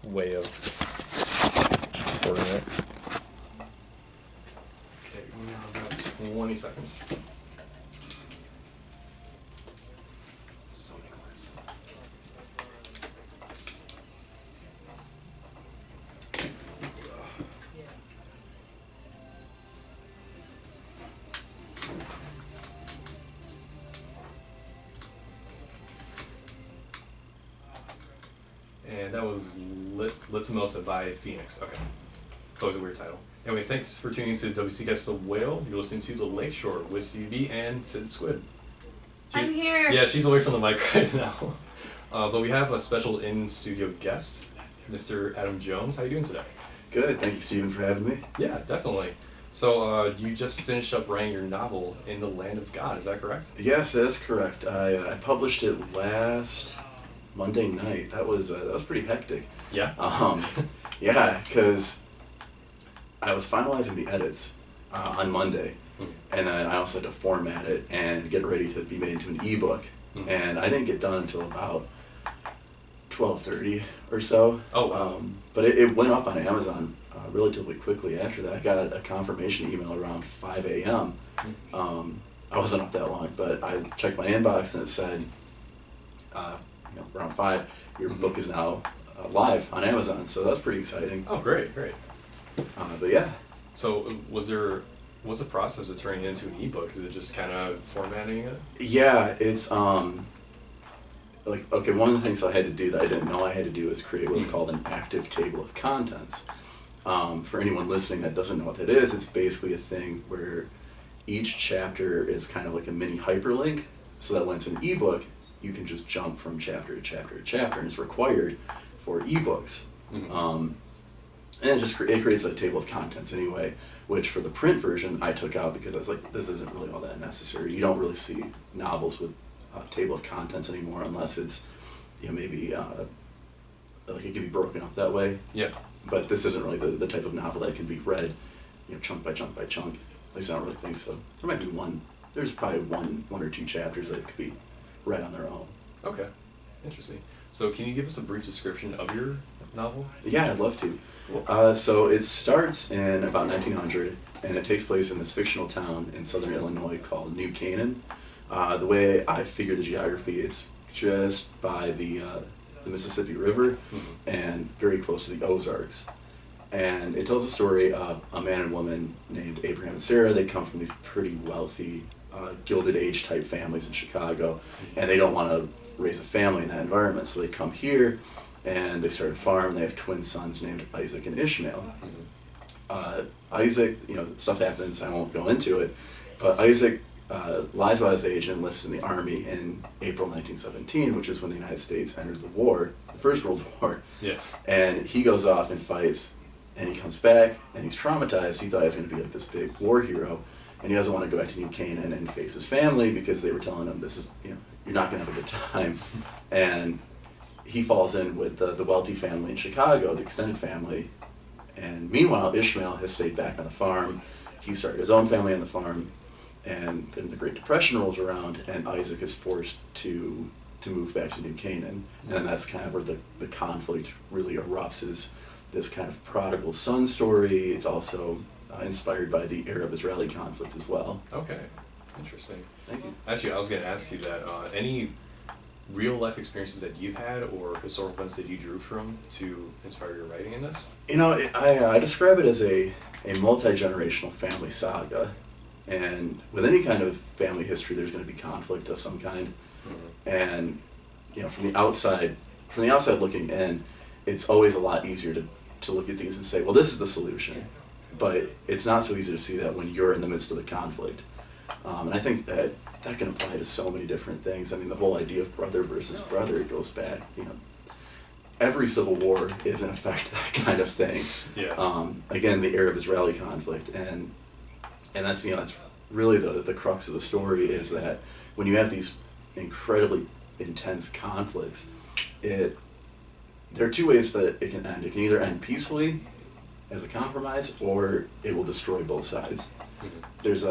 way of recording it. Okay, we have about 20 seconds. So many words. And that was Litsamosa by Phoenix. Okay. It's always a weird title. Anyway, thanks for tuning into WCCast The Whale. You're listening to The Lakeshore with Stevie B and Sid Squid. I'm here. Yeah, she's away from the mic right now. But we have a special in-studio guest, Mr. Adam Jones. How are you doing today? Good. Thank you, Stephen, for having me. Yeah, definitely. So you just finished up writing your novel, In the Land of God. Is that correct? Yes, that's correct. I published it last Monday night. That was pretty hectic. Yeah? Yeah, because I was finalizing the edits on Monday, and then I also had to format it and get it ready to be made into an ebook. And I didn't get done until about 12:30 or so. Oh, wow. But it went up on Amazon relatively quickly after that. I got a confirmation email around 5 a.m. I wasn't up that long, but I checked my inbox and it said, around 5, your book is now live on Amazon, so that's pretty exciting. Oh, great. But yeah. So what's the process of turning it into an ebook? Is it just kind of formatting it? Yeah, it's one of the things I had to do that I didn't know I had to do is create what's called an active table of contents. For anyone listening that doesn't know what that is, it's basically a thing where each chapter is kind of like a mini hyperlink, so that when it's an ebook, you can just jump from chapter to chapter to chapter, and it's required for ebooks. And it creates a table of contents anyway, which for the print version I took out because I was like, this isn't really all that necessary. You don't really see novels with a table of contents anymore unless it's, maybe like it can be broken up that way. Yeah. But this isn't really the type of novel that can be read, chunk by chunk by chunk. At least I don't really think so. There might be there's probably one or two chapters that could be read on their own. Okay, interesting. So can you give us a brief description of your novel? Yeah, I'd love to. Cool. So it starts in about 1900, and it takes place in this fictional town in southern Illinois called New Canaan. The way I figure the geography, it's just by the Mississippi River and very close to the Ozarks. And it tells the story of a man and woman named Abraham and Sarah. They come from these pretty wealthy, Gilded Age type families in Chicago, and they don't want to raise a family in that environment, so they come here and they start a farm, and they have twin sons named Isaac and Ishmael. Isaac, stuff happens, I won't go into it, but Isaac lies about his age and enlists in the army in April 1917, which is when the United States entered the war, the First World War. Yeah. And he goes off and fights, and he comes back, and he's traumatized. He thought he was going to be like this big war hero, and he doesn't want to go back to New Canaan and face his family because they were telling him, this is, you're not going to have a good time. And he falls in with the wealthy family in Chicago, the extended family. And meanwhile, Ishmael has stayed back on the farm. He started his own family on the farm. And then the Great Depression rolls around, and Isaac is forced to move back to New Canaan. And then that's kind of where the conflict really erupts, is this kind of prodigal son story. It's also inspired by the Arab-Israeli conflict as well. Okay, interesting. Thank you. Actually, I was going to ask you that. Any real-life experiences that you've had or historical events that you drew from to inspire your writing in this? I describe it as a multi-generational family saga. And with any kind of family history, there's going to be conflict of some kind. And from the outside looking in, it's always a lot easier to look at these and say, well, this is the solution. But it's not so easy to see that when you're in the midst of the conflict. And I think that can apply to so many different things. I mean, the whole idea of brother versus brother, it goes back, every civil war is in effect that kind of thing. Yeah. Again, the Arab-Israeli conflict, and that's that's really the crux of the story, is that when you have these incredibly intense conflicts, there are two ways that it can end. It can either end peacefully as a compromise, or it will destroy both sides. There's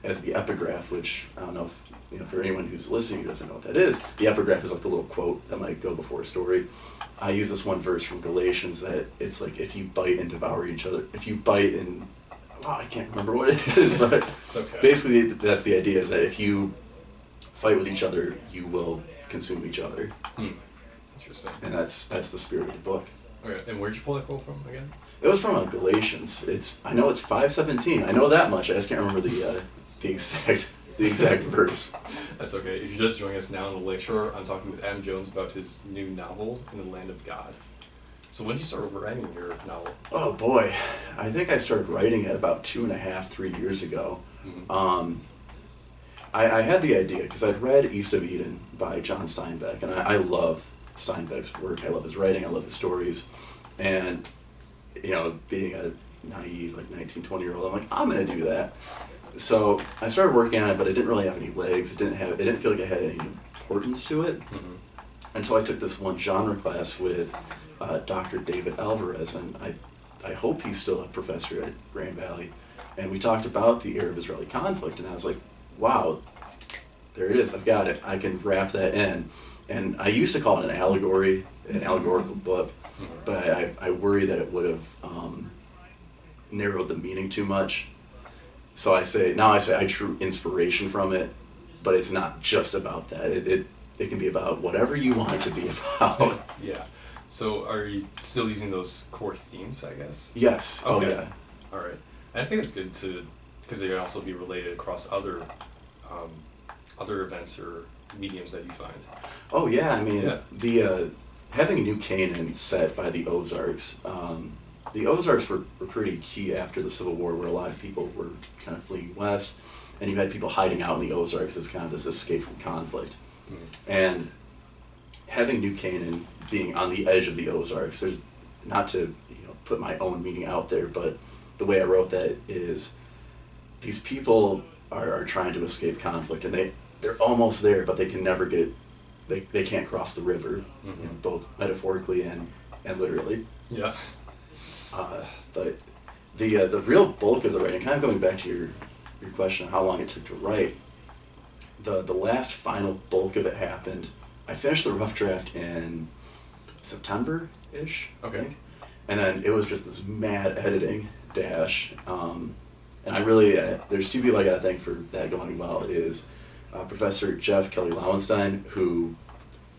as the epigraph, which I don't know if for anyone who's listening who doesn't know what that is, the epigraph is like the little quote that might go before a story. I use this one verse from Galatians that it's like if you bite and devour each other, if you bite and, wow, I can't remember what it is, but It's okay. basically that's the idea, is that if you fight with each other, you will consume each other. Interesting. And that's the spirit of the book. Okay, and where'd you pull that quote from again? It was from Galatians. I know it's 5:17. I know that much. I just can't remember the exact verse. That's okay. If you're just joining us now on the Lakeshore, I'm talking with Adam Jones about his new novel, In the Land of God. So when did you start writing your novel? Oh boy, I think I started writing it about 2.5, 3 years ago. I had the idea because I'd read East of Eden by John Steinbeck, and I love Steinbeck's work. I love his writing. I love his stories. And, you know, being a naive, like 19, 20-year-old, I'm like, I'm going to do that. So I started working on it, but it didn't really have any legs. It didn't feel like it had any importance to it. Until I took this one genre class with Dr. David Alvarez, and I hope he's still a professor at Grand Valley. And we talked about the Arab-Israeli conflict, and I was like, wow, there it is. I've got it. I can wrap that in. And I used to call it an allegorical book, but I worry that it would have narrowed the meaning too much. So now I say I drew inspiration from it, but it's not just about that. It can be about whatever you want it to be about. Yeah. So are you still using those core themes, I guess? Yes. Okay. Oh, yeah. All right. And I think it's good because they can also be related across other events or mediums that you find. Oh, yeah. I mean, Yeah. the having New Canaan set by the Ozarks. The Ozarks were pretty key after the Civil War, where a lot of people were kind of fleeing west, and you had people hiding out in the Ozarks as kind of this escape from conflict. And having New Canaan being on the edge of the Ozarks, there's not to put my own meaning out there, but the way I wrote that is these people are trying to escape conflict, and they're almost there, but they can never they can't cross the river, both metaphorically and literally. Yeah. But the real bulk of the writing, kind of going back to your question on how long it took to write, the last final bulk of it happened. I finished the rough draft in September-ish. Okay. And then it was just this mad editing dash. And I really, there's two people I got to thank for that going well. Is Professor Jeff Kelly Lowenstein, who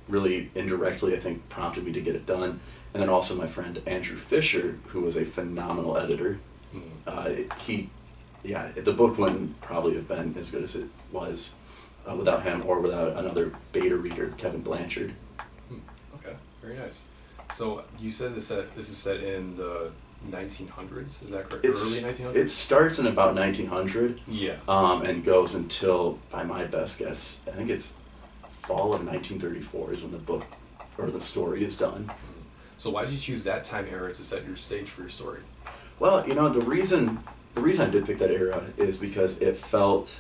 really indirectly, I think, prompted me to get it done. And then also my friend Andrew Fisher, who was a phenomenal editor. The book wouldn't probably have been as good as it was without him, or without another beta reader, Kevin Blanchard. Okay, very nice. So you said this is set in the 1900s, is that correct? Early 1900s? It starts in about 1900. Yeah. And goes until, by my best guess, I think it's fall of 1934 is when the book or the story is done. So why did you choose that time era to set your stage for your story? Well, the reason I did pick that era is because it feels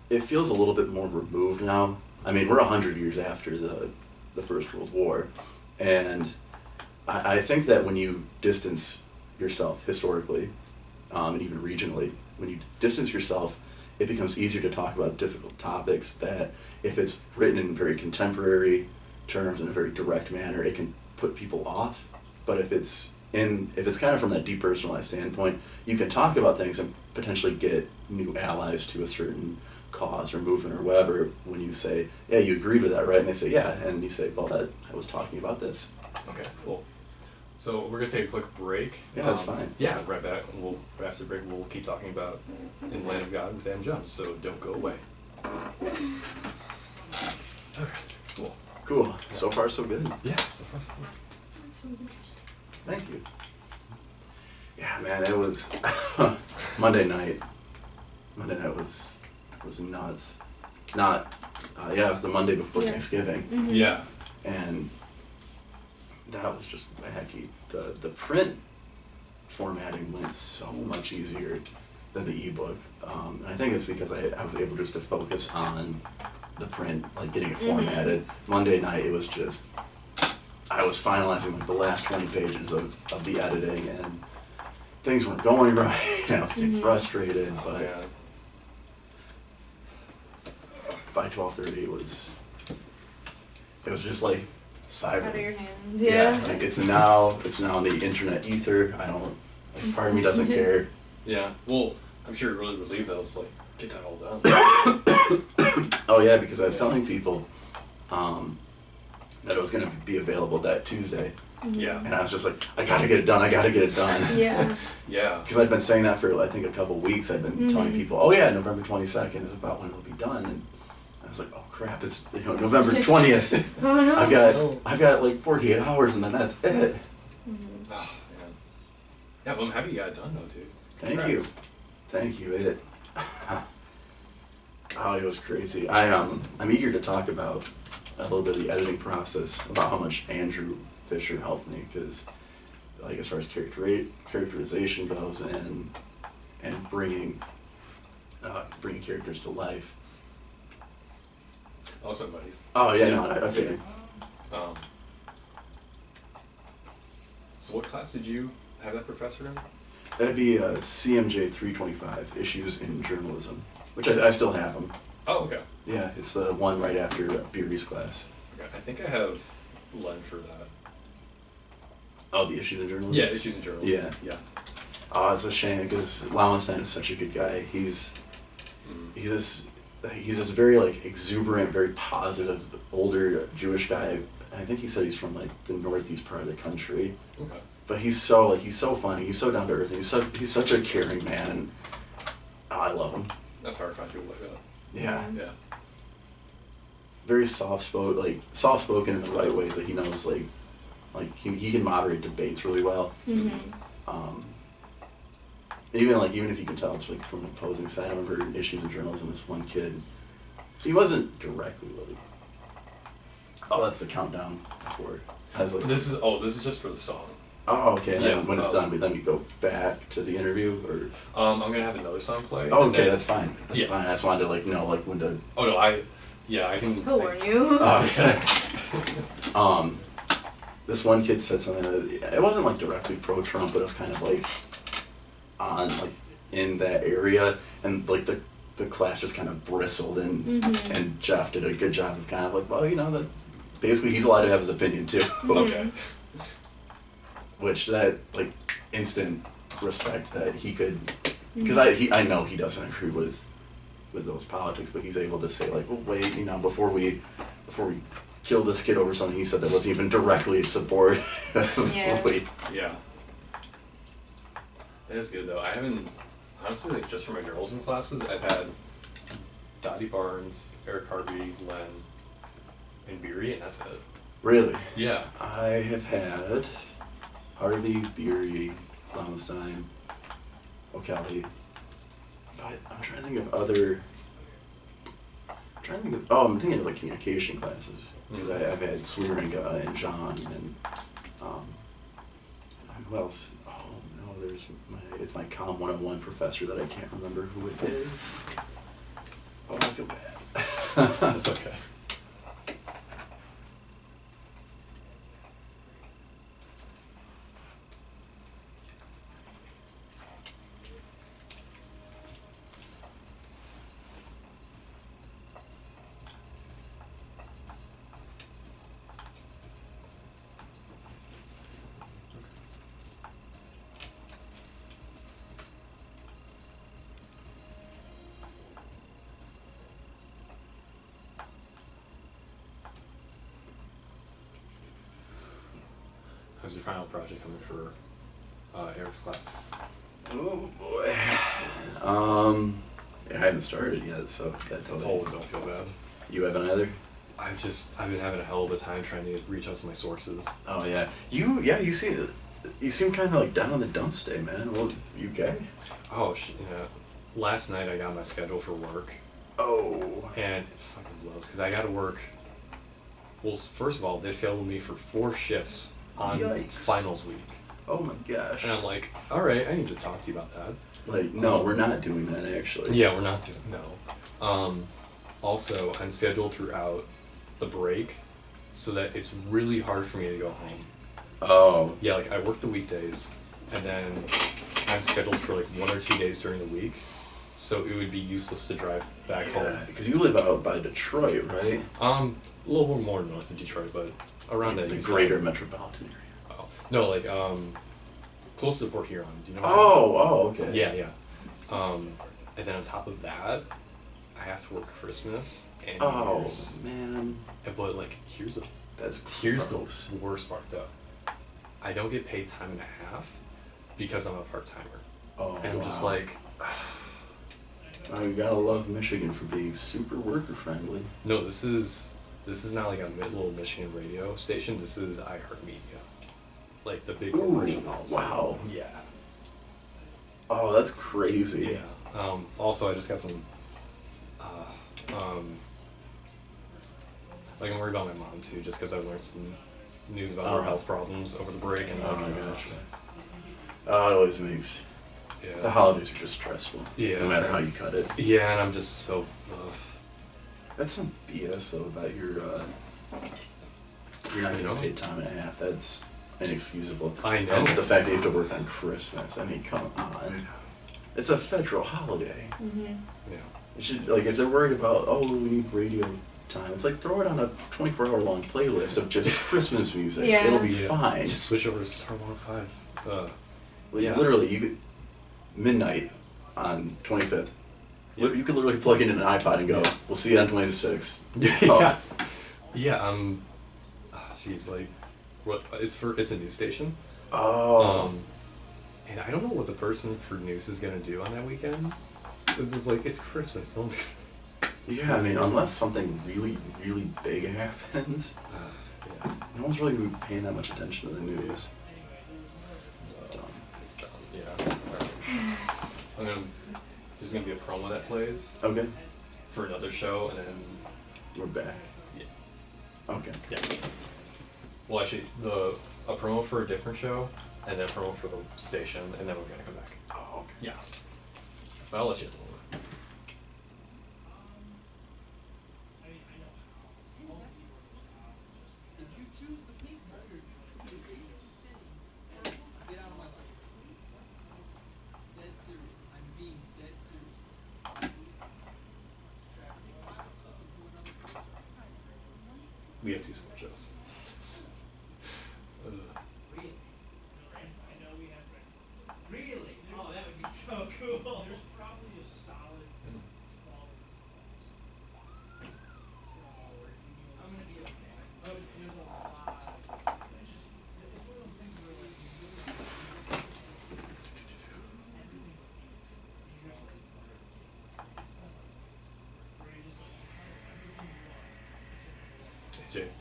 a little bit more removed now. I mean, we're 100 years after the First World War, and I think that when you distance yourself historically, and even regionally, when you distance yourself, it becomes easier to talk about difficult topics that, if it's written in very contemporary terms in a very direct manner, it can put people off. But if it's kind of from that depersonalized standpoint, you can talk about things and potentially get new allies to a certain cause or movement or whatever. When you say, yeah, you agree with that, right? And they say, yeah, and you say, well, I was talking about this. Okay, cool. So we're gonna take a quick break. Yeah, that's fine. Yeah, right back. After the break, we'll keep talking about In the Land of God with Adam Jones. So don't go away. Okay, cool. Cool. So far, so good. Yeah, so far so good. That's really interesting. Thank you. Yeah, man, it was Monday night. Monday night was nuts. It was the Monday before Thanksgiving. Mm-hmm. Yeah. And that was just wacky. The print formatting went so much easier than the ebook. And I think it's because I was able just to focus on the print, like getting it formatted. Monday night, it was just, I was finalizing like the last 20 pages of the editing, and things weren't going right, and I was getting frustrated, but Yeah. by 12:30 it was just like cyber. Out of your hands. Yeah, Yeah. like it's now in the internet ether. I don't. Like, part of me doesn't care. Yeah. Well, I'm sure you're really relieved that I was like, get that all done. Oh yeah, because I was telling people that it was going to be available that Tuesday, Yeah. and I was just like, I gotta get it done. I gotta get it done. Yeah. Yeah. Because I'd been saying that for I think a couple weeks. I'd been telling people, oh yeah, November 22nd is about when it'll be done, and I was like, oh crap, it's November 20th. Oh no. I've got like 48 hours, and then that's it. Oh, man. Yeah, well, I'm happy you got it done, though, dude. Thank you. It was crazy. I'm eager to talk about a little bit of the editing process, about how much Andrew Fisher helped me, because like as far as characterization goes, and bringing characters to life. That was my buddies. Oh yeah, no, I figured. So what class did you have that professor in? That'd be CMJ 325, Issues in Journalism, which I still have them. Oh, okay. Yeah, it's the one right after Beery's class. Okay. I think I have Len for that. Oh, the Issues in Journalism? Yeah, issues in journalism. Yeah. Yeah. Oh, it's a shame because Lowenstein is such a good guy. He's this very like exuberant, very positive older Jewish guy. I think he said he's from like the northeast part of the country. Okay. But he's so funny. He's so down to earth. He's such a caring man, and I love him. That's hard to find people like that. Yeah. Yeah. Very soft spoken in the right ways that he knows like he can moderate debates really well. Even if you can tell it's like from an opposing side. I remember Issues in Journalism, this one kid, he wasn't directly like, oh, that's the countdown for it. This is just for the song. Oh, okay. And then Yeah, when it's done, we go back to the interview, or. I'm gonna have another song play. Oh, okay, that's fine. That's Yeah. fine. I just wanted to know when to. Oh no, I can. He'll warn you. Oh, okay. This one kid said something. It wasn't like directly pro-Trump, but it was kind of like on like in that area, and like the class just kind of bristled, and Jeff did a good job of kind of like, well, that basically he's allowed to have his opinion too. Okay. Which that like instant respect that he could, because I know he doesn't agree with those politics, but he's able to say like, well, wait, before we kill this kid over something he said that wasn't even directly support. Yeah. Wait. Yeah. That is good though. I haven't, honestly, like just for my journalism classes, I've had Dottie Barnes, Eric Harvey, Len, and Beery, and that's it. Really? Yeah. I have had Harvey, Beery, Lowenstein, O'Kelly. But I'm trying to think of other. I'm thinking of like communication classes, because I've had Swearinga and John and who else? Oh no, it's my Com 101 professor that I can't remember who it is. Oh, I feel bad. That's okay. How's your final project coming for Eric's class? Oh boy. I haven't started yet, so that totally. Don't feel bad. You haven't either? I've been having a hell of a time trying to reach out to my sources. Oh yeah. You seem kind of like down in the dumps today, man. Well, you okay? Oh yeah. Last night I got my schedule for work. Oh. And it fucking blows because I got to work. Well, first of all, they scheduled me for 4 shifts on Yikes. finals week. Oh my gosh. And I'm like, all right, I need to talk to you about that. Like, no, we're not doing that actually. Yeah, we're not doing no. Also, I'm scheduled throughout the break, so that it's really hard for me to go home. Oh. Yeah, like I work the weekdays, and then I'm scheduled for like 1 or 2 days during the week, so it would be useless to drive back home. Because you live out by Detroit, right? A little bit more north of Detroit, but around the that east greater side. metropolitan area. Oh. No, like close to Port Huron. Do you know? Oh, okay. Yeah, yeah. And then on top of that, I have to work Christmas and New Oh Year's. man, But like, here's that's the gross. worst part though. I don't get paid time and a half because I'm a part timer, Oh, and I'm just wow. like, Oh, you gotta love Michigan for being super worker friendly. no, this is not like a little Michigan radio station. This is iHeartMedia, like the big corporation. Ooh, wow. Yeah. Oh, that's crazy. Yeah. Also, I just got some. Like I'm worried about my mom too, just because I learned some news about her health problems over the break, and Oh my gosh. Oh, it always makes the yeah, holidays are just stressful. Yeah. No matter how you cut it. yeah, and I'm just so. That's some BS though that you're not You know? getting paid time and a half. That's inexcusable. I know. And the fact that you have to work on Christmas. I mean, come on. It's a federal holiday. Mm-hmm. Yeah. It should, like, if they're worried about, oh, we need radio time, it's like throw it on a 24-hour long playlist of just Christmas music. Yeah. It'll be Yeah. fine. Just switch over to Star 105. Like, yeah. literally, you could midnight on 25th. Yep. You could literally plug in an iPod and go, Yeah. we'll see you on 26th. Yeah. Yeah. She's like, what? It's a news station. Oh. And I don't know what the person for news is gonna do on that weekend. It's just like it's Christmas. No one's Yeah, I mean, unless something really, really big happens, yeah. no one's really gonna be paying that much attention to the news. It's done. Yeah. Alright. There's gonna be a promo that plays Okay, for another show, and then we're back. Yeah. Okay. yeah. Well, actually, a promo for a different show, and then a promo for the station, and then we're gonna come back. Oh, okay. Yeah. But I'll let you know. We have two small shows. Really? Oh, that would be so cool. There's probably a solid quality class. So, I'm gonna be okay. But there's a lot. It's just, it's one of those things where like you really everything where you just like has everything you want. Jay.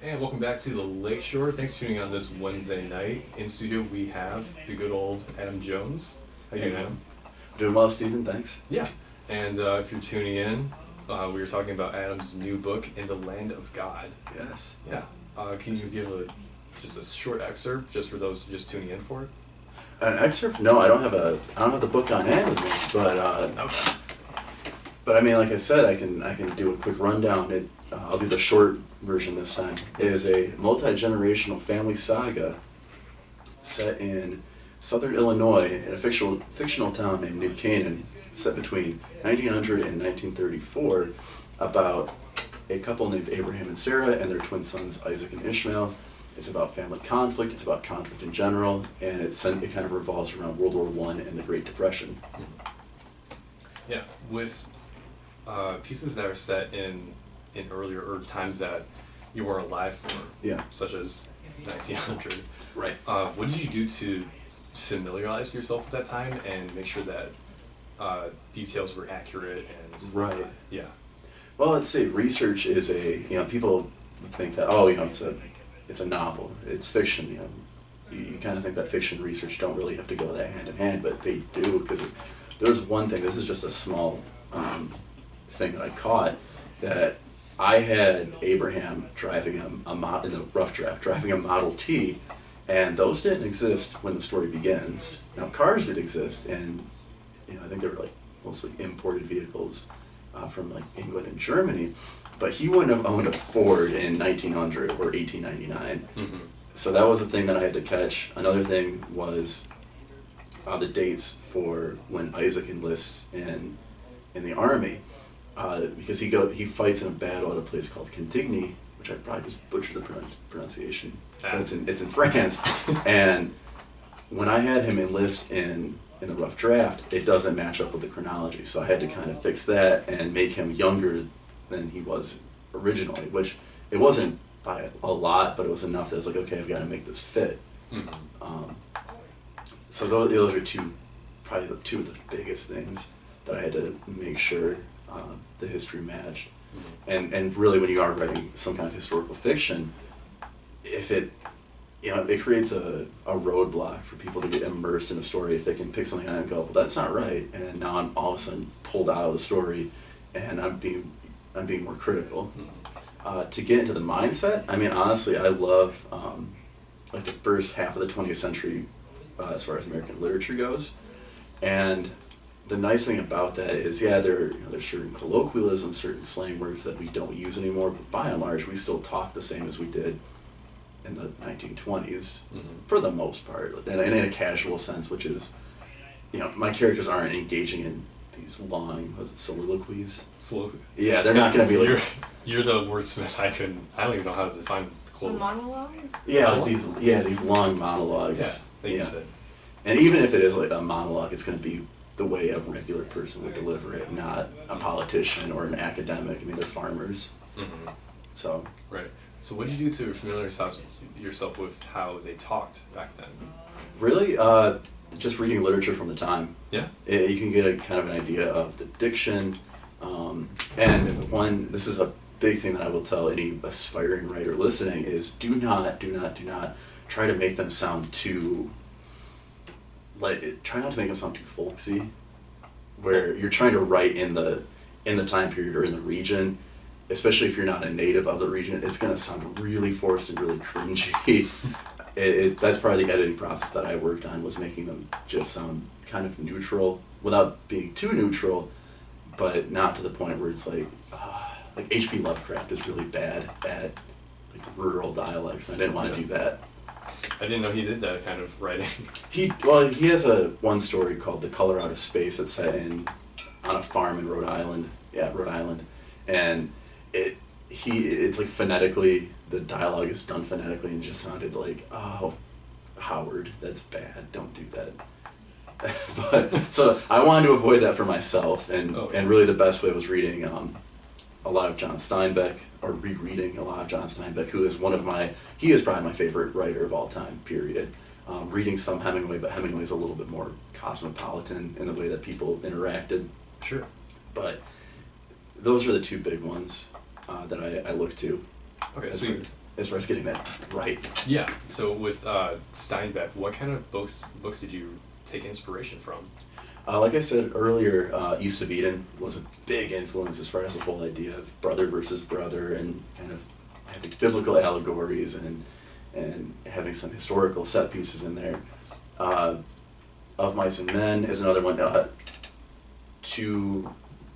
And welcome back to the Lakeshore. Thanks for tuning in on this Wednesday night. In studio we have the good old Adam Jones. How you doing, Adam? Doing well, Stephen, thanks. Yeah. And if you're tuning in, we were talking about Adam's new book, In the Land of God. Yes. Yeah. Can you give just a short excerpt, just for those just tuning in for it? An excerpt? No, I don't have the book on hand with me, but I mean, like I said, I can do a quick rundown. I'll do the short version this time. It is a multi-generational family saga set in southern Illinois in a fictional town named New Canaan, set between 1900 and 1934, about a couple named Abraham and Sarah and their twin sons Isaac and Ishmael. It's about family conflict, it's about conflict in general, and it kind of revolves around World War I and the Great Depression. Yeah, with pieces that are set in earlier times that you weren't alive for, Yeah. such as 1900. Right. What did you do to familiarize yourself with that time and make sure that details were accurate and Right. Yeah. Well, let's say research is people think that, it's a novel, it's fiction, you kind of think that fiction and research don't really have to go that hand in hand, but they do, because there's one thing, this is just a small thing that I caught, that I had Abraham driving in the rough draft, driving a Model T, and those didn't exist when the story begins. Now, cars did exist, and I think they were like mostly imported vehicles from like England and Germany, but he wouldn't have owned a Ford in 1900 or 1899. Mm-hmm. So that was a thing that I had to catch. Another thing was the dates for when Isaac enlists in the army. because he fights in a battle at a place called Cantigny, which I probably just butchered the pronunciation. But it's in France, and when I had him enlist in the rough draft, it doesn't match up with the chronology, so I had to kind of fix that and make him younger than he was originally, which it wasn't by a lot, but it was enough that I was like, okay, I've got to make this fit. So those are probably two of the biggest things that I had to make sure the history matched. And really, when you are writing some kind of historical fiction, if it creates a roadblock for people to get immersed in a story if they can pick something out and go, well, that's not right, and now I'm all of a sudden pulled out of the story, and I'm being more critical. To get into the mindset, I mean, honestly, I love like the first half of the 20th century as far as American literature goes, and the nice thing about that is, yeah, there's certain colloquialisms, certain slang words that we don't use anymore, but by and large, we still talk the same as we did in the 1920s, for the most part, and in a casual sense, which is, my characters aren't engaging in these long, soliloquies? Yeah, they're not going to be like... You're the wordsmith. I don't even know how to define A monologue? Yeah, these long monologues. Yeah, like you said. And even if it is like a monologue, it's going to be the way a regular person would deliver it, not a politician or an academic. I mean, they're farmers. So... Right. So what did you do to familiarize yourself with how they talked back then? Really? Just reading literature from the time. Yeah? You can get a kind of an idea of the diction. And this is a big thing that I will tell any aspiring writer listening is do not try to make them sound too... try not to make them sound too folksy, where you're trying to write in the time period or in the region. Especially if you're not a native of the region, it's going to sound really forced and really cringy. That's part of the editing process that I worked on, was making them just sound kind of neutral without being too neutral, but not to the point where it's like H.P. Lovecraft is really bad at like rural dialects, and I didn't want to do that. I didn't know he did that kind of writing. He has one story called The Color Out of Space that's set on a farm in Rhode Island. Yeah, Rhode Island, and it's like phonetically, the dialogue is done phonetically and just sounded like, oh, Howard, that's bad, don't do that. But so I wanted to avoid that for myself, and really the best way was reading a lot of John Steinbeck, or rereading a lot of John Steinbeck, who is he is probably my favorite writer of all time, period. Reading some Hemingway, but Hemingway's a little bit more cosmopolitan in the way that people interacted. Sure. But those are the two big ones that I look to. Okay, as far as getting that right. Yeah. So with Steinbeck, what kind of books did you take inspiration from? Like I said earlier, East of Eden was a big influence as far as the whole idea of brother versus brother, and kind of having biblical allegories and having some historical set pieces in there. Of Mice and Men is another one. To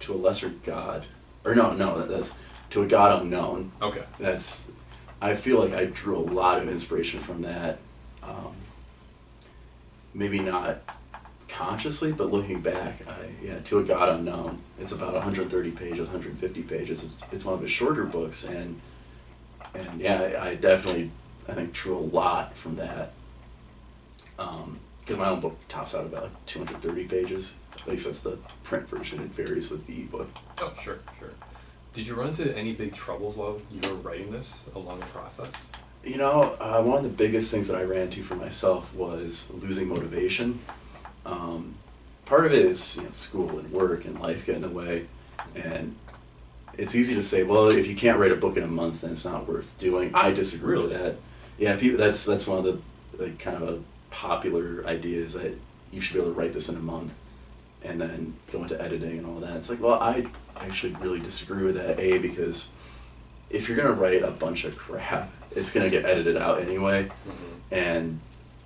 a lesser god, or no, that's To a God Unknown. Okay. I feel like I drew a lot of inspiration from that. Maybe not consciously, but looking back, To a God Unknown. It's about 130 pages, 150 pages. It's one of his shorter books, and I definitely, I think, drew a lot from that. Because my own book tops out about like 230 pages. At least that's the print version. It varies with the ebook. Oh, sure. Did you run into any big troubles while you were writing this along the process? One of the biggest things that I ran into for myself was losing motivation. Part of it is school and work and life get in the way, and it's easy to say, well, if you can't write a book in a month, then it's not worth doing. I disagree with that. Yeah, that's one of the kind of a popular ideas, that you should be able to write this in a month and then go into editing and all that. It's like, well, I actually really disagree with that, A, because if you're going to write a bunch of crap, it's going to get edited out anyway, and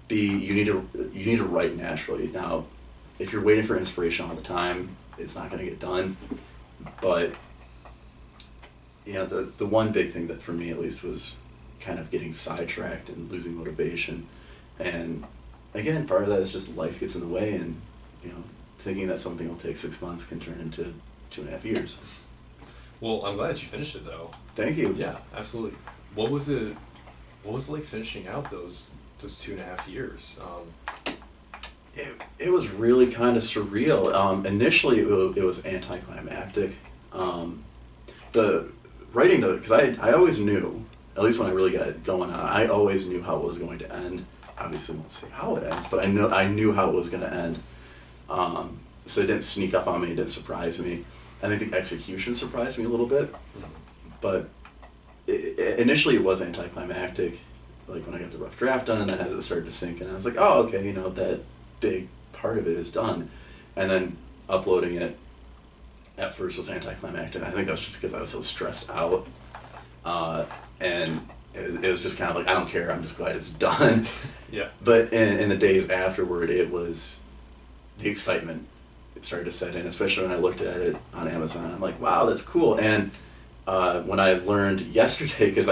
B, you need to write naturally. Now, if you're waiting for inspiration all the time, it's not going to get done, but the one big thing that for me at least was kind of getting sidetracked and losing motivation. And again, part of that is just life gets in the way, and thinking that something will take 6 months can turn into 2.5 years. Well, I'm glad you finished it though. Thank you. Yeah, absolutely. What was it? What was it like finishing out those 2.5 years? It was really kind of surreal. Initially, it was anticlimactic. The writing, because I always knew, at least when I really got going on, I always knew how it was going to end. Obviously, I won't say how it ends, but I knew how it was going to end. So it didn't sneak up on me, it didn't surprise me. I think the execution surprised me a little bit, but initially it was anticlimactic, like when I got the rough draft done, and then as it started to sink in, I was like, oh, okay, you know, that big part of it is done. And then uploading it at first was anticlimactic. I think that's just because I was so stressed out. And it was just kind of like, I don't care, I'm just glad it's done. Yeah. But in the days afterward, it was the excitement. It started to set in, especially when I looked at it on Amazon. I'm like, wow, that's cool. And when I learned yesterday, because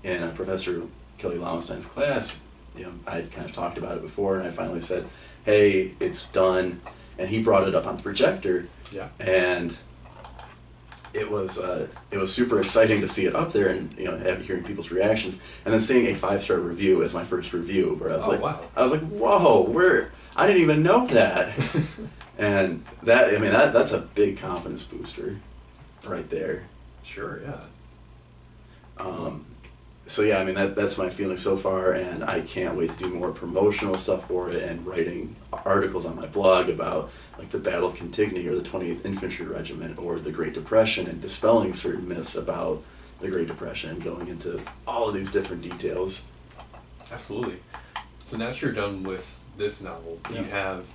in Professor Kelly Lowenstein's class, you know, I had kind of talked about it before, and I finally said, hey, it's done. And he brought it up on the projector. Yeah. And it was super exciting to see it up there, and you know, hearing people's reactions, and then seeing a 5-star review as my first review, where I was I was like, whoa, I didn't even know that. And that, I mean, that's a big confidence booster right there. Sure, yeah. So yeah, I mean, that's my feeling so far, and I can't wait to do more promotional stuff for it and writing articles on my blog about like the Battle of Cantigny or the 28th Infantry Regiment or the Great Depression, and dispelling certain myths about the Great Depression and going into all of these different details. Absolutely. So now that you're done with this novel, do you Yeah. have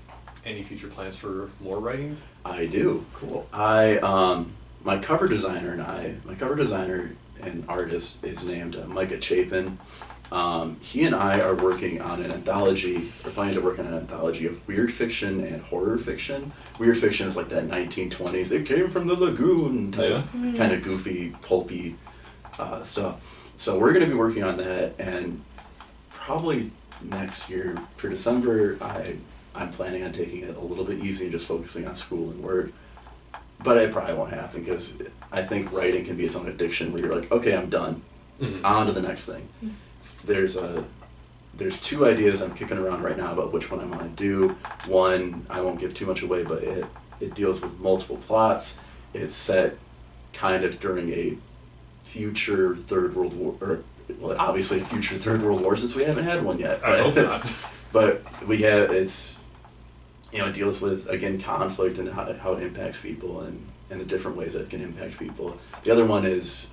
any future plans for more writing? I do. Cool. My cover designer and artist is named Micah Chapin. He and I are working on an anthology, or planning to work on an anthology of weird fiction and horror fiction. Weird fiction is like that 1920s, it came from the lagoon type, kind of goofy, pulpy stuff. So we're going to be working on that, and probably next year for December, I'm planning on taking it a little bit easy and just focusing on school and work. But it probably won't happen, because I think writing can be its own addiction where you're like, okay, I'm done. Mm-hmm. On to the next thing. There's 2 ideas I'm kicking around right now about which one I want to do. One, I won't give too much away, but it deals with multiple plots. It's set kind of during a future Third World War, or well, obviously a future Third World War, since we haven't had one yet. I hope not. But it deals with, again, conflict and how it impacts people and the different ways that it can impact people. The other one is,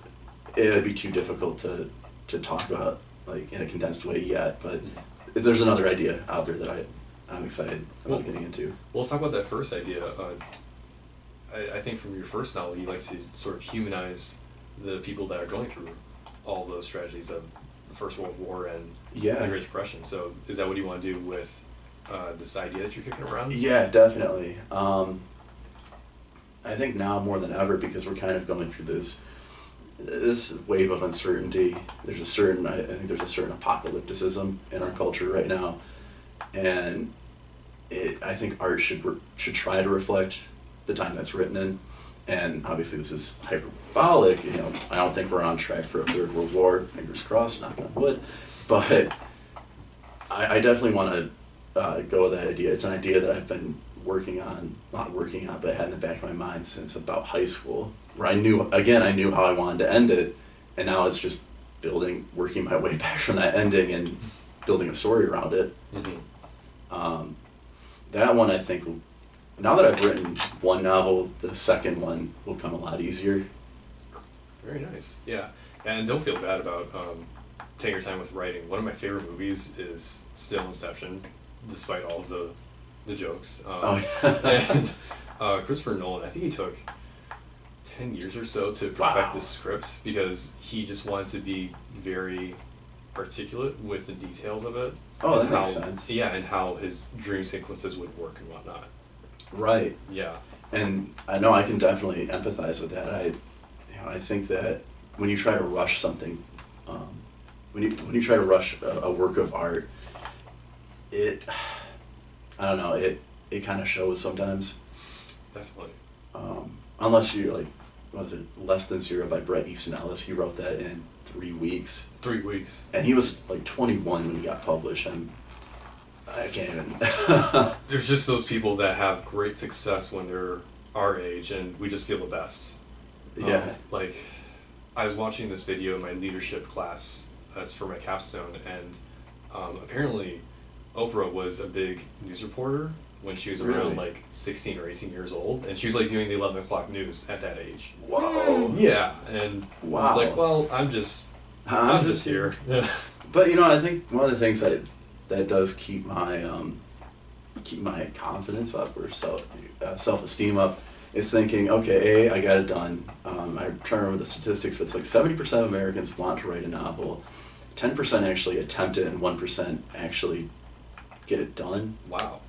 it'd be too difficult to talk about like in a condensed way yet, but there's another idea out there that I'm excited about getting into. Well, let's talk about that first idea. I think from your first novel, you like to sort of humanize the people that are going through all those tragedies of the First World War and the Great Depression. So is that what you want to do with this idea that you're kicking around? Yeah, definitely. I think now more than ever, because we're kind of going through this wave of uncertainty. I think there's a certain apocalypticism in our culture right now, and I think art should try to reflect the time that's written in. And obviously this is hyperbolic. You know, I don't think we're on track for a Third World War. Fingers crossed, knock on wood. But I definitely want to go with that idea. It's an idea that I've been not working on, but I had in the back of my mind since about high school, where I knew how I wanted to end it, and now it's just working my way back from that ending and building a story around it. Mm-hmm. That one, I think, now that I've written one novel, the second one will come a lot easier. Very nice. Yeah, and don't feel bad about taking your time with writing. One of my favorite movies is still Inception, despite all of the jokes. And Christopher Nolan, I think he took 10 years or so to perfect the script, because he just wanted to be very articulate with the details of it. Oh, that makes sense. Yeah, and how his dream sequences would work and whatnot. Right. Yeah. And I know I can definitely empathize with that. I think that when you try to rush something, when you try to rush a work of art, I don't know, it kind of shows sometimes. Definitely. Unless you're like was it Less Than Zero by Bret Easton Ellis. He wrote that in 3 weeks. 3 weeks. And he was like 21 when he got published. I can't even. There's just those people that have great success when they're our age, and we just feel the best. Yeah. Like, I was watching this video in my leadership class. That's for my capstone, and apparently, Oprah was a big news reporter when she was around Really? like 16 or 18 years old, and she was like doing the 11 o'clock news at that age. Whoa. Yeah, and I was Wow. like, well, I'm just here. Yeah. But you know, I think one of the things that does keep my confidence up or self-esteem up is thinking, okay, I got it done. I'm trying to remember the statistics, but it's like 70% of Americans want to write a novel, 10% actually attempt it, and 1% actually get it done. Wow.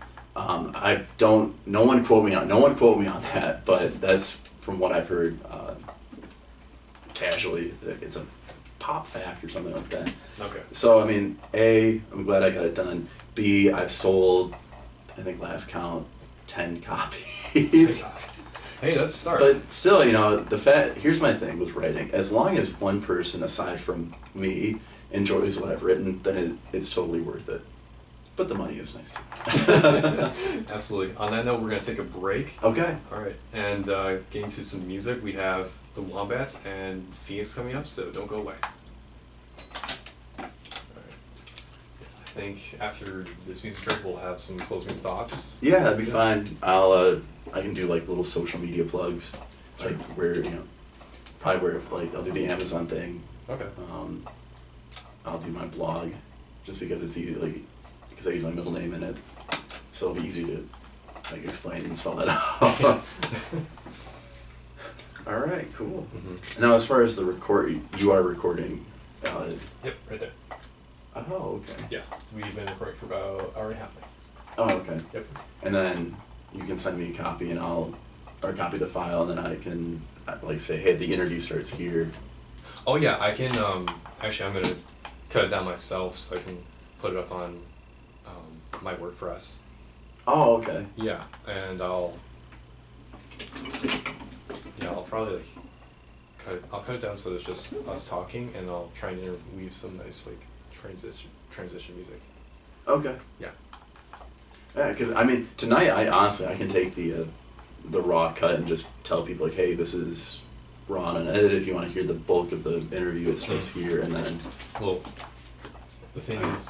No one quote me on that, but that's from what I've heard casually. It's a pop fact or something like that. Okay. So, I mean, A, I'm glad I got it done. B, I've sold, I think last count, 10 copies. Hey, that's a start. But still, you know, here's my thing with writing. As long as one person, aside from me, enjoys what I've written, then it's totally worth it. But the money is nice too. Absolutely. On that note, we're going to take a break. Okay. All right. And getting to some music, we have the Wombats and Phoenix coming up, so don't go away. All right. I think after this music break, we'll have some closing thoughts. Yeah, that'd be fine. I can do like little social media plugs, like where, you know, probably where, like, I'll do the Amazon thing. Okay. I'll do my blog, just because it's easy, like, because I use my middle name in it, so it'll be easy to like explain and spell that out. All right, cool. Mm-hmm. Now, as far as the you are recording. Yep, right there. Oh, okay. Yeah, we've been recording for about an hour and a half now. Oh, okay. Yep. And then you can send me a copy, and or copy the file, and then I can like say, hey, the interview starts here. Oh yeah, I can. Actually, I'm gonna cut it down myself so I can put it up on my WordPress. Oh, okay. Yeah, and I'll probably like I'll cut it down so it's just us talking, and I'll try and interweave some nice like transition music. Okay. Yeah. Yeah, because I mean, tonight I can take the raw cut and just tell people like, hey, this is raw and unedited. If you want to hear the bulk of the interview, it starts here, and then. Well, the thing is,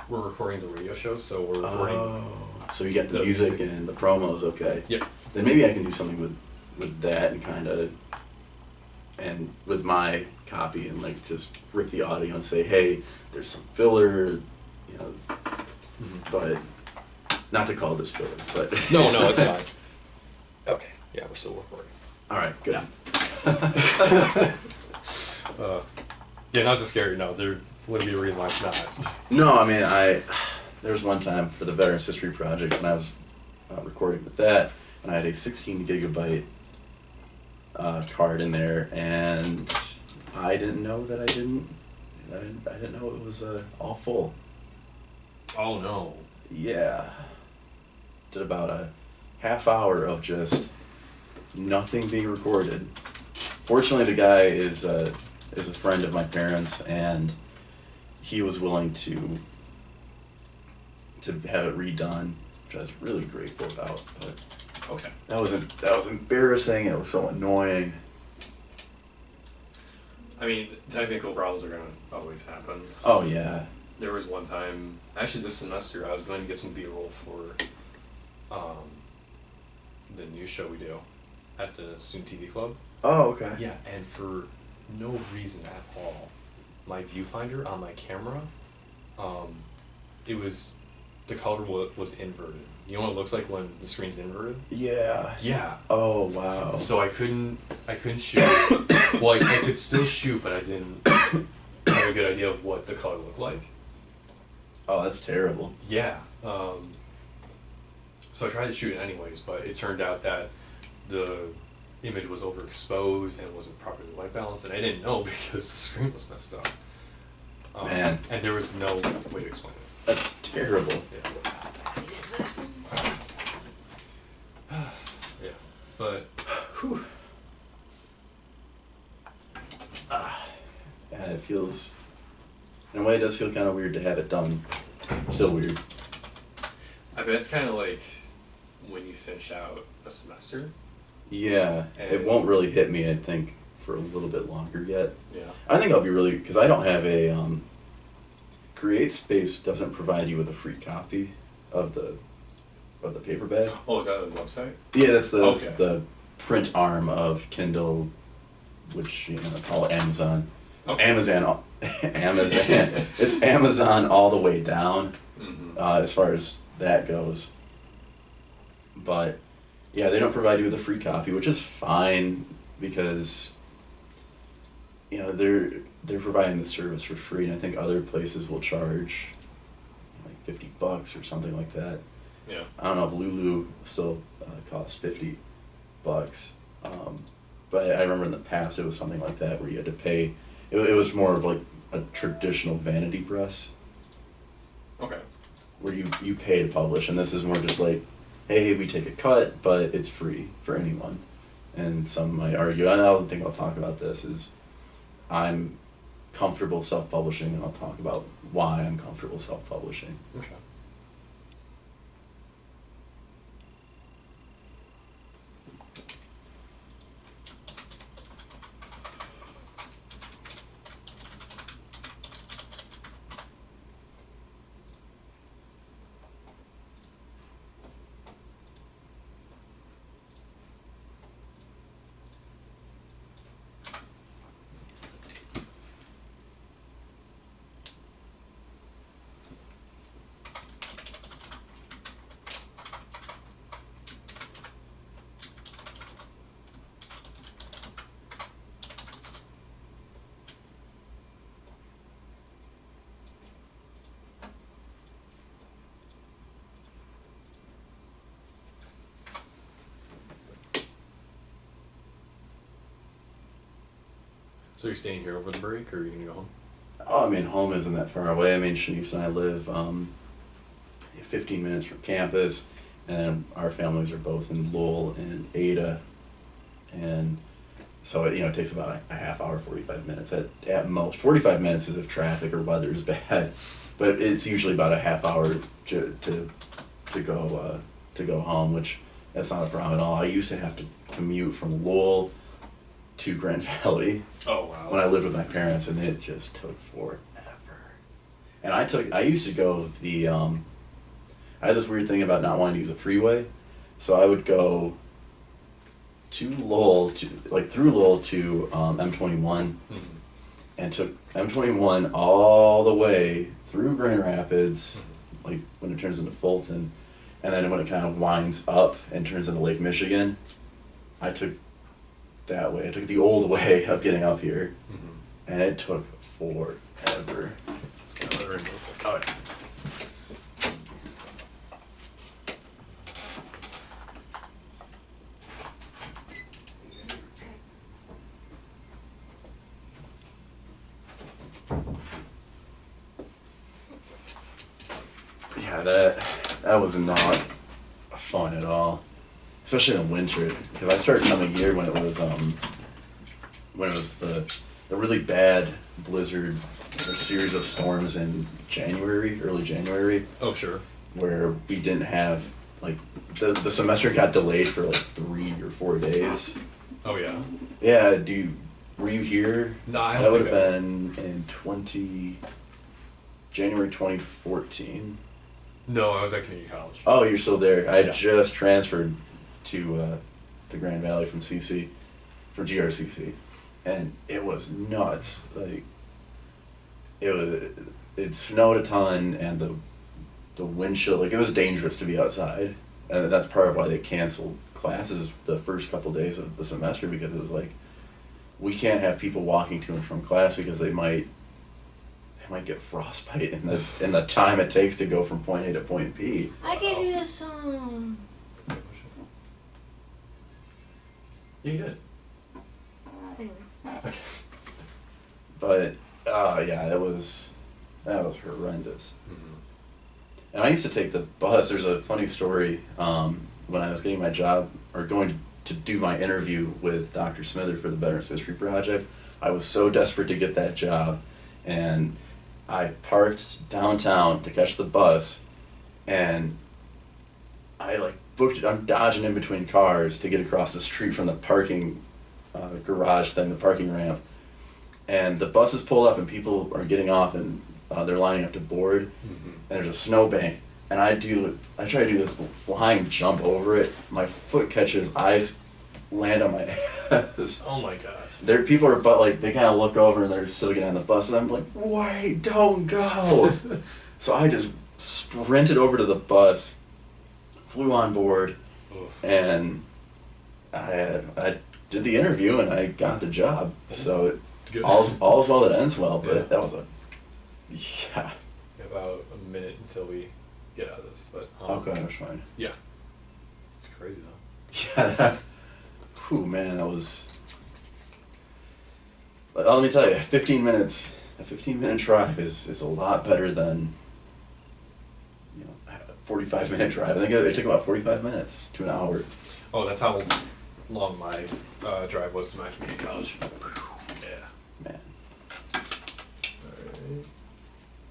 we're recording the radio show, so we're recording. Oh, so you get the music and the promos, okay. Yep. Then maybe I can do something with that and with my copy and like just rip the audio and say, hey, there's some filler, you know, but not to call this filler, but. No, it's fine. Okay. Yeah, we're still recording. All right, good. Yeah. Yeah, not to scare you. No, there wouldn't be a reason why it's not. No, I mean, there was one time for the Veterans History Project when I was recording with that, and I had a 16 gigabyte card in there, and I didn't know that I didn't know it was all full. Oh no. Yeah. Did about a half hour of just nothing being recorded. Fortunately, the guy is a friend of my parents, and he was willing to have it redone, which I was really grateful about. But Okay. that was embarrassing. It was so annoying. I mean, technical problems are gonna always happen. Oh yeah. There was one time, actually this semester, I was going to get some B-roll for the news show we do at the Student TV Club. Oh okay. Yeah, and for no reason at all, my viewfinder on my camera, the color was inverted. You know what it looks like when the screen's inverted? Yeah. Yeah. Oh wow. So I couldn't shoot. Well, I could still shoot, but I didn't have a good idea of what the color looked like. Oh, that's terrible. Yeah. So I tried to shoot it anyways, but it turned out that the image was overexposed and wasn't properly white balanced, and I didn't know because the screen was messed up. Man. And there was no way to explain it. That's terrible. Yeah. Yeah. But Whew. feels, in a way, it does feel kind of weird to have it done. Still weird. I bet it's kind of like when you finish out a semester. Yeah, it won't really hit me, I think, for a little bit longer yet. Yeah. I think I'll be really, because I don't have a, CreateSpace doesn't provide you with a free copy of the paperback. Oh, is that a website? Yeah, that's Okay. the print arm of Kindle, which, you know, it's all Amazon. It's Okay. Amazon, Amazon. It's Amazon all the way down, Mm-hmm. as far as that goes. But yeah, they don't provide you with a free copy, which is fine because, you know, they're providing the service for free, and I think other places will charge like $50 or something like that. Yeah. I don't know if Lulu still costs $50, but I remember in the past it was something like that where you had to pay. It was more of like a traditional vanity press Okay. where you pay to publish, and this is more just like, hey, we take a cut, but it's free for anyone. And some might argue, and I don't think I'll talk about this, is I'm comfortable self-publishing, and I'll talk about why I'm comfortable self-publishing. Okay. So you're staying here over the break, or are you gonna go home? Oh, I mean, home isn't that far away. I mean, Shanice and I live 15 minutes from campus, and our families are both in Lowell and Ada, and so it takes about a half hour, 45 minutes at most. 45 minutes is if traffic or weather is bad, but it's usually about a half hour to go home, which that's not a problem at all. I used to have to commute from Lowell to Grand Valley. Oh wow. When I lived with my parents, and it just took forever. And I used to go I had this weird thing about not wanting to use a freeway, so I would go to Lowell, through Lowell to M21, Mhm. and took M21 all the way through Grand Rapids, like when it turns into Fulton, and then when it kind of winds up and turns into Lake Michigan, I took that way. I took the old way of getting up here, Mhm. and it took forever. Let's get another real quick. Oh, yeah. Yeah, that was not fun at all, especially in winter. Because I started coming here when it was the really bad blizzard or series of storms in early January, Oh sure. where we didn't have the semester got delayed for like 3 or 4 days. Oh yeah. Yeah, were you here? No, I That don't would think have been in January 2014. No, I was at community college. Oh, you're still there. I Yeah. just transferred to Grand Valley from GRCC, and it was nuts. Like it snowed a ton, and the wind chill. Like it was dangerous to be outside, and that's part of why they canceled classes the first couple days of the semester, because it was like, we can't have people walking to and from class because they might get frostbite in the time it takes to go from point A to point B. I gave you this song. Yeah, you did. Anyway. But yeah, that was horrendous. Mhm. And I used to take the bus. There's a funny story. When I was getting my job, or going to do my interview with Dr. Smither for the Veterans History Project, I was so desperate to get that job and I parked downtown to catch the bus, and I like booked it. I'm dodging in between cars to get across the street from the parking garage thing, the parking ramp, and the buses pull up and people are getting off and they're lining up to board, and there's a snowbank, and I try to do this flying jump over it. My foot catches, eyes land on my ass. Oh my god. There, people are they kind of look over and they're still getting on the bus, and I'm like, wait, don't go. So I just sprinted over to the bus, flew on board, and I did the interview and I got the job. So all's well that ends well, but that was about a minute until we get out of this, but okay, that's fine. Yeah, it's crazy though. Yeah, whew, man, that was. Let me tell you, 15 minutes. A 15-minute drive is a lot better than a 45-minute drive. I think it took about 45 minutes to an hour. Oh, that's how long my drive was to my community college. Yeah. Man. Alright.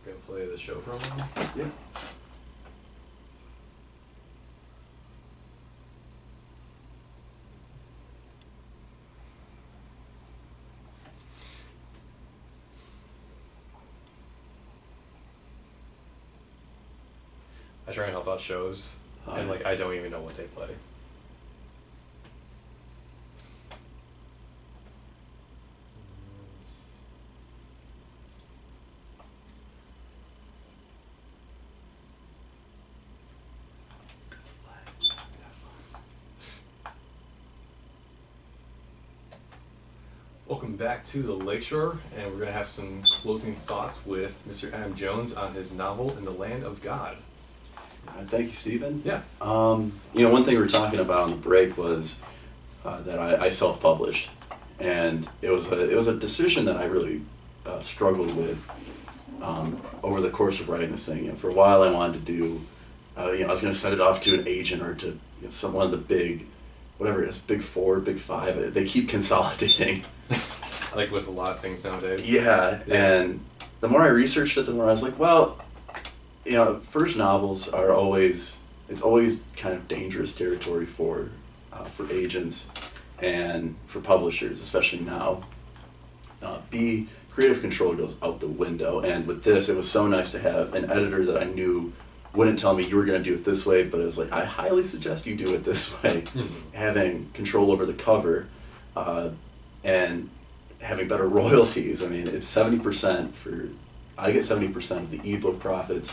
Gonna play the show promo? Yeah. I try and help out shows, and I don't even know what they play. Welcome back to the Lakeshore, and we're going to have some closing thoughts with Mr. Adam Jones on his novel In the Land of God. Thank you, Stephen. Yeah. One thing we were talking about on the break was that I self-published, and it was a decision that I really struggled with over the course of writing this thing. For a while, I wanted to do, I was going to send it off to an agent or to one of the big, whatever it is, big four, big five. They keep consolidating. Like with a lot of things nowadays. Yeah, and the more I researched it, the more I was like, well, first novels are always kind of dangerous territory for agents and for publishers, especially now. B, creative control goes out the window, and with this, it was so nice to have an editor that I knew wouldn't tell me you were going to do it this way, but it was like, I highly suggest you do it this way. Having control over the cover and having better royalties. I mean, it's 70% I get 70% of the ebook profits.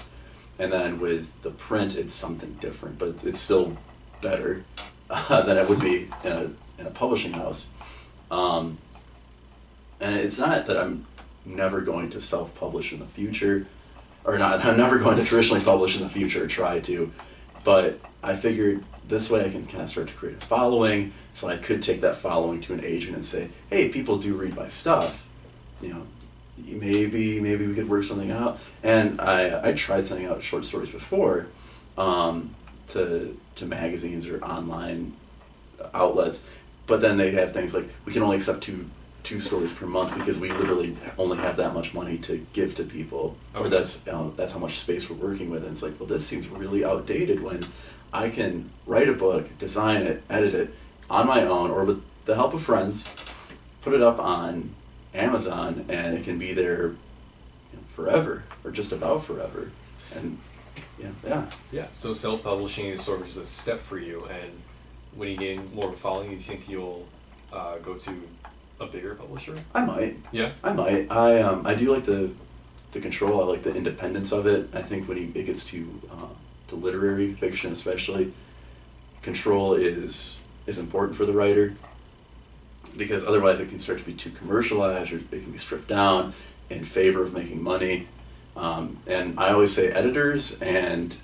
And then with the print, it's something different, but it's still better than it would be in a publishing house. And it's not that I'm never going to self-publish in the future, or not. I'm never going to traditionally publish in the future, or try to. But I figured this way I can kind of start to create a following, so I could take that following to an agent and say, hey, people do read my stuff. Maybe we could work something out. And I tried sending out short stories before to magazines or online outlets, but then they have things like, we can only accept two stories per month because we literally only have that much money to give to people, or that's how much space we're working with. And it's like, well, this seems really outdated when I can write a book, design it, edit it on my own, or with the help of friends, put it up on Amazon, and it can be there forever, or just about forever. And yeah. So self-publishing is sort of just a step for you, and when you gain more of a following, you think you'll go to a bigger publisher? I might. Yeah. I might. I do like the control. I like the independence of it. I think when it gets to literary fiction, especially, control is important for the writer, because otherwise it can start to be too commercialized, or it can be stripped down in favor of making money. And I always say editors and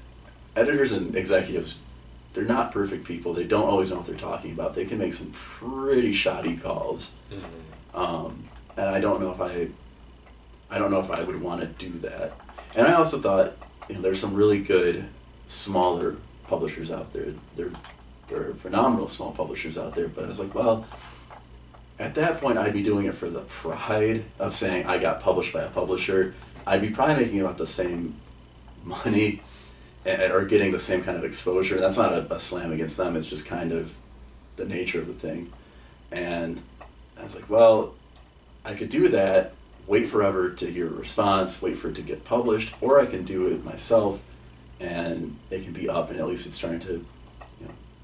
executives, they're not perfect people. They don't always know what they're talking about. They can make some pretty shoddy calls. And I don't know if I would want to do that. And I also thought, there's some really good smaller publishers out there. There are phenomenal small publishers out there, but I was like, well, at that point, I'd be doing it for the pride of saying I got published by a publisher. I'd be probably making about the same money or getting the same kind of exposure. That's not a slam against them. It's just kind of the nature of the thing. And I was like, well, I could do that, wait forever to hear a response, wait for it to get published, or I can do it myself and it can be up and at least it's starting to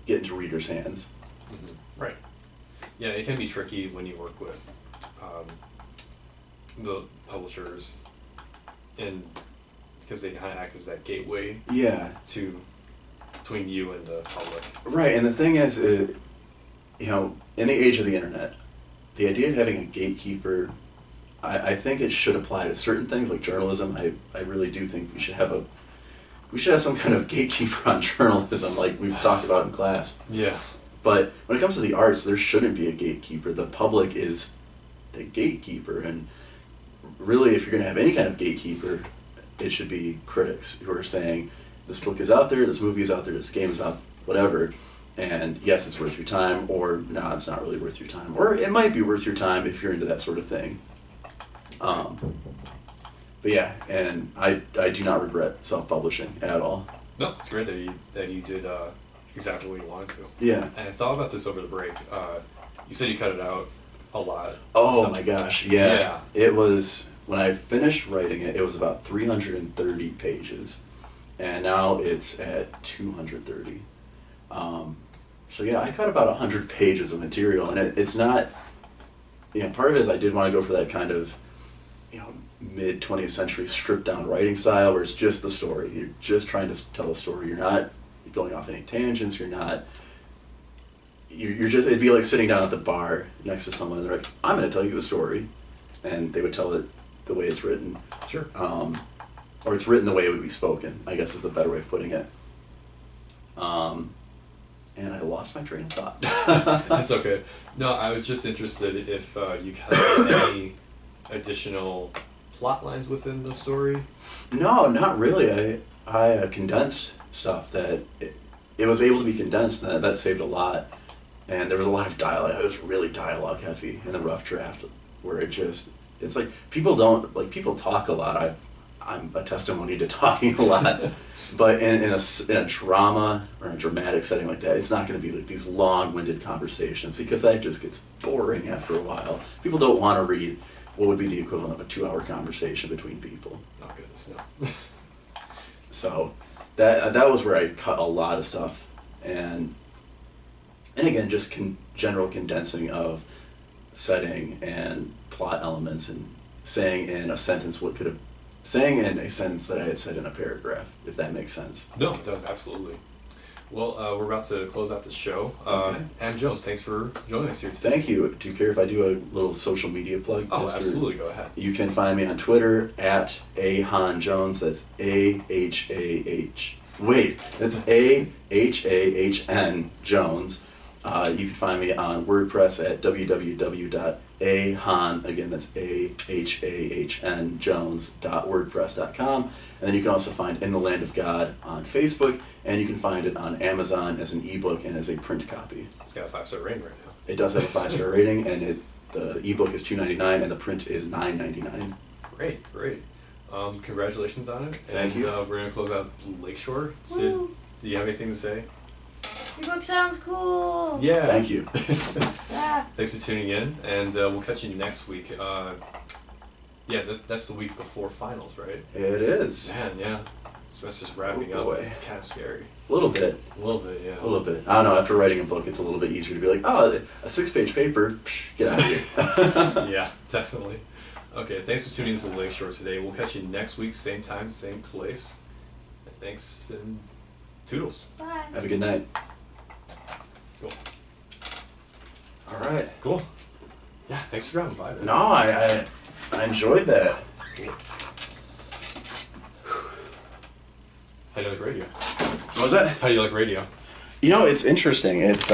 get into readers' hands. Right. Yeah, it can be tricky when you work with the publishers, and because they kind of act as that gateway to between you and the public. Right, and the thing is, in the age of the internet, the idea of having a gatekeeper, I think it should apply to certain things like journalism. I really do think we should have some kind of gatekeeper on journalism, like we've talked about in class. Yeah. But when it comes to the arts, there shouldn't be a gatekeeper. The public is the gatekeeper, and really, if you're going to have any kind of gatekeeper, it should be critics who are saying, this book is out there, this movie is out there, this game is out, whatever, and yes, it's worth your time, or no, it's not really worth your time, or it might be worth your time if you're into that sort of thing. But yeah, and I do not regret self-publishing at all. No, it's great that you did exactly what you wanted to. Yeah. And I thought about this over the break. You said you cut it out a lot. Oh my gosh, yeah. It was, when I finished writing it, it was about 330 pages. And now it's at 230. So yeah, I cut about 100 pages of material, and it's not, part of it is I did want to go for that kind of, mid 20th century stripped down writing style where it's just the story. You're just trying to tell a story. You're not going off any tangents. You're just, it'd be like sitting down at the bar next to someone and they're like, I'm going to tell you the story. And they would tell it the way it's written. Sure. Or it's written the way it would be spoken, I guess is the better way of putting it. And I lost my train of thought. That's okay. No, I was just interested if you had any additional plot lines within the story. No, not really. I condensed stuff that it was able to be condensed, and that saved a lot. And there was a lot of dialogue. It was really dialogue heavy in the rough draft, where it's like people talk a lot. I'm a testimony to talking a lot. But in a drama or a dramatic setting like that, it's not going to be like these long-winded conversations, because that just gets boring after a while. People don't want to read what would be the equivalent of a 2-hour conversation between people. Oh goodness, no. So that was where I cut a lot of stuff, and again, just general condensing of setting and plot elements, and saying in a sentence that I had said in a paragraph, if that makes sense. No, it does, absolutely. Well, we're about to close out the show. Okay. Adam Jones, thanks for joining us here today. Thank you. Do you care if I do a little social media plug? Oh, absolutely. Go ahead. You can find me on Twitter at @AHANJones. That's AHAH. Wait, that's AHAHN Jones. You can find me on WordPress at www.ahan, again that's AHAHN Jones.wordpress.com. And then you can also find In the Land of God on Facebook, and you can find it on Amazon as an ebook and as a print copy. It's got a 5-star rating right now. It does have a 5-star rating, and the ebook is $2.99 and the print is $9.99. Great. Congratulations on it. Thank you. We're going to close out Lakeshore. Sid, Woo. do you have anything to say? Your book sounds cool. Yeah. Thank you. Yeah. Thanks for tuning in, and we'll catch you next week. That's the week before finals, right? It is. Man, yeah. Semester's wrapping up. Boy. It's kind of scary. A little bit. A little bit, yeah. A little bit. I don't know, after writing a book, it's a little bit easier to be like, oh, a 6-page paper, get out of here. Yeah, definitely. Okay, thanks for tuning in to Lakeshore today. We'll catch you next week, same time, same place. And thanks, and toodles. Bye. Have a good night. Cool. All right. Cool. Yeah, thanks for dropping by. Man. No, I enjoyed that. Cool. How do you like radio? What was that? How do you like radio? It's interesting. It's